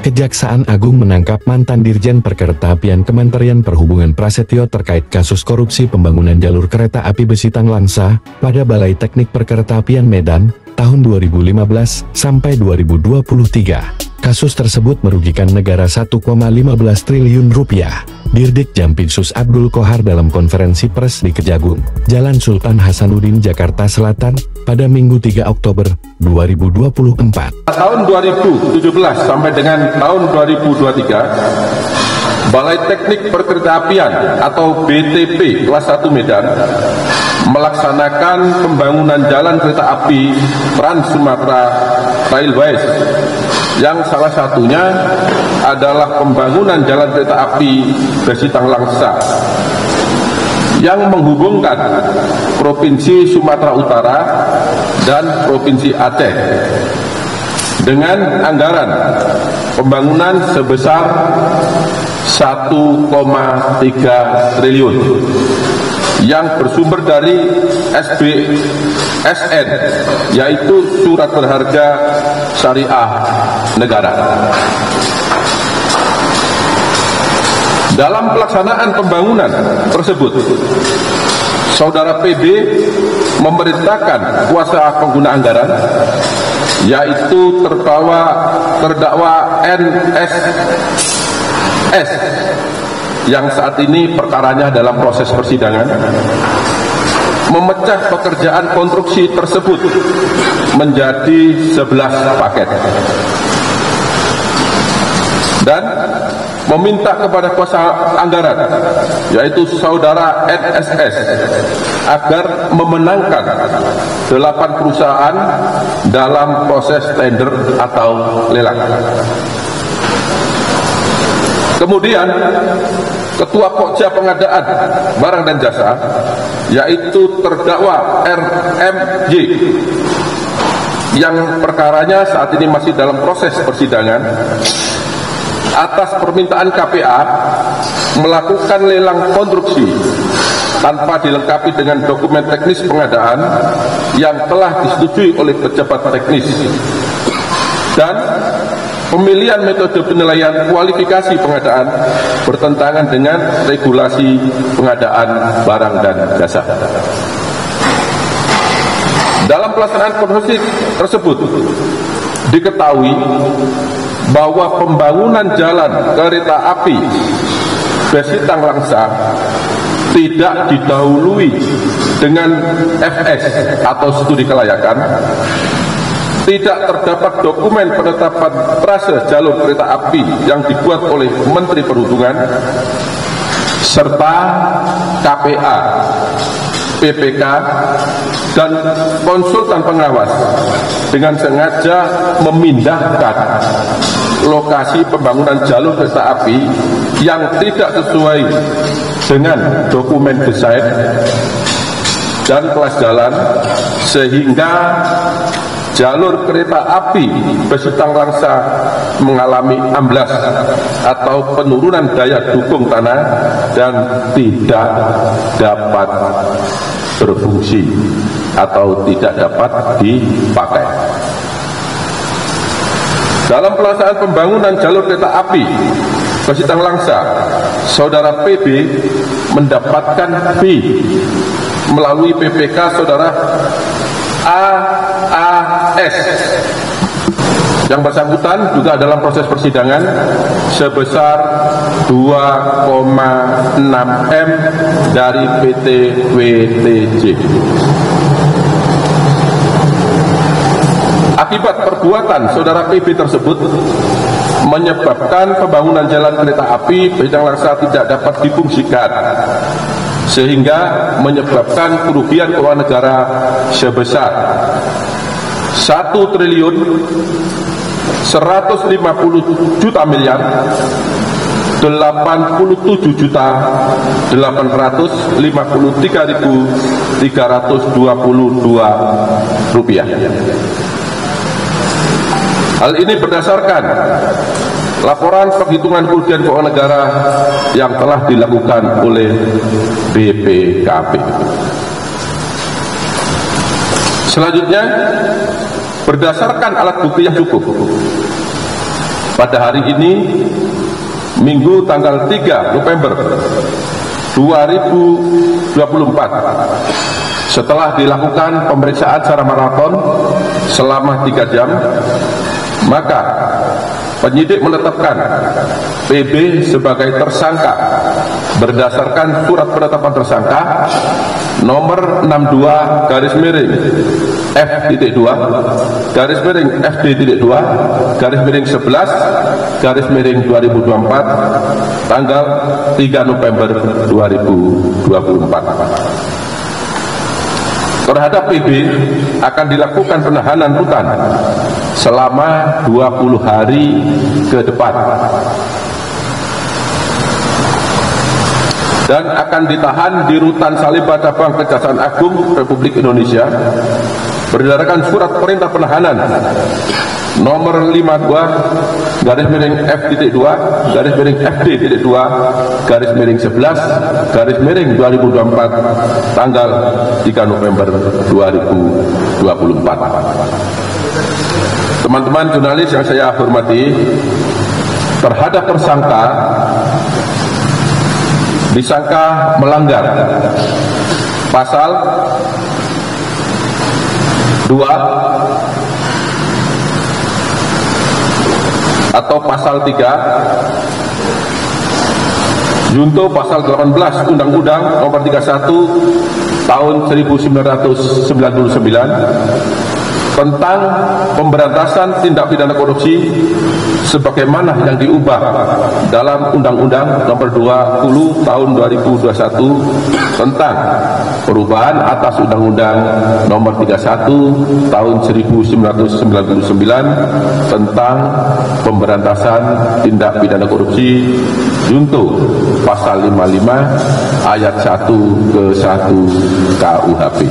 Kejaksaan Agung menangkap mantan Dirjen Perkeretaapian Kementerian Perhubungan Prasetyo terkait kasus korupsi pembangunan jalur kereta api Besitang Langsa pada Balai Teknik Perkeretaapian Medan tahun 2015 sampai 2023. Kasus tersebut merugikan negara 1,15 triliun rupiah. Dirdik Jampinsus Abdul Qohar dalam konferensi pers di Kejagung, Jalan Sultan Hasanuddin, Jakarta Selatan, pada Minggu 3 Oktober 2024. Tahun 2017 sampai dengan tahun 2023, Balai Teknik Perkeretaapian atau BTP kelas 1 Medan melaksanakan pembangunan jalan kereta api Trans Sumatera Railways, yang salah satunya adalah pembangunan jalan kereta api Besitang Langsa yang menghubungkan Provinsi Sumatera Utara dan Provinsi Aceh dengan anggaran pembangunan sebesar 1,3 triliun yang bersumber dari SBSN, yaitu Surat Berharga Syariah Negara. Dalam pelaksanaan pembangunan tersebut, Saudara PB memerintahkan kuasa pengguna anggaran, yaitu terdakwa NSS, yang saat ini perkaranya dalam proses persidangan, memecah pekerjaan konstruksi tersebut menjadi 11 paket dan meminta kepada kuasa anggaran, yaitu Saudara NSS, agar memenangkan 8 perusahaan dalam proses tender atau lelang. Kemudian Ketua Pokja Pengadaan Barang dan Jasa, yaitu terdakwa RMJ, yang perkaranya saat ini masih dalam proses persidangan, atas permintaan KPA melakukan lelang konstruksi tanpa dilengkapi dengan dokumen teknis pengadaan yang telah disetujui oleh pejabat teknis, dan pemilihan metode penilaian kualifikasi pengadaan bertentangan dengan regulasi pengadaan barang dan jasa. Dalam pelaksanaan konstruksi tersebut, diketahui bahwa pembangunan jalan kereta api Besitang Langsa tidak didahului dengan FS atau studi kelayakan, tidak terdapat dokumen penetapan trase jalur kereta api yang dibuat oleh Menteri Perhubungan, serta KPA, PPK, dan konsultan pengawas dengan sengaja memindahkan lokasi pembangunan jalur kereta api yang tidak sesuai dengan dokumen desain dan kelas jalan, sehingga jalur kereta api Besitang Langsa mengalami amblas atau penurunan daya dukung tanah dan tidak dapat berfungsi atau tidak dapat dipakai. Dalam pelaksanaan pembangunan jalur kereta api Besitang Langsa, Saudara PB mendapatkan B melalui PPK Saudara AAS yang bersangkutan juga dalam proses persidangan sebesar 2,6 M dari PT WTJ. Akibat perbuatan Saudara PB tersebut menyebabkan pembangunan jalan kereta api Besitang Langsa tidak dapat difungsikan, sehingga menyebabkan kerugian keuangan negara sebesar 1 triliun 150 juta miliar 87 juta 853.322 rupiah. Hal ini berdasarkan laporan penghitungan kerugian keuangan negara yang telah dilakukan oleh BPKP. Selanjutnya, berdasarkan alat bukti yang cukup, pada hari ini, Minggu tanggal 3 November 2024, setelah dilakukan pemeriksaan secara maraton selama 3 jam, maka penyidik menetapkan PB sebagai tersangka berdasarkan surat penetapan tersangka nomor 62-F.2-FD.2-11-2024 tanggal 3 November 2024. Terhadap PB akan dilakukan penahanan rutan selama 20 hari ke depan dan akan ditahan di Rutan Salemba Cabang Kejaksaan Agung Republik Indonesia berdasarkan surat perintah penahanan nomor 52-F.2-FD.2-11-2024 tanggal 3 November 2024. Teman-teman jurnalis yang saya hormati, terhadap tersangka disangka melanggar pasal 2 atau pasal 3 junto pasal 18 Undang-Undang Nomor 31 Tahun 1999 tentang pemberantasan tindak pidana korupsi sebagaimana yang diubah dalam Undang-Undang Nomor 20 Tahun 2021 tentang perubahan atas Undang-Undang Nomor 31 Tahun 1999 tentang pemberantasan tindak pidana korupsi junto pasal 55 ayat 1 ke 1 KUHP.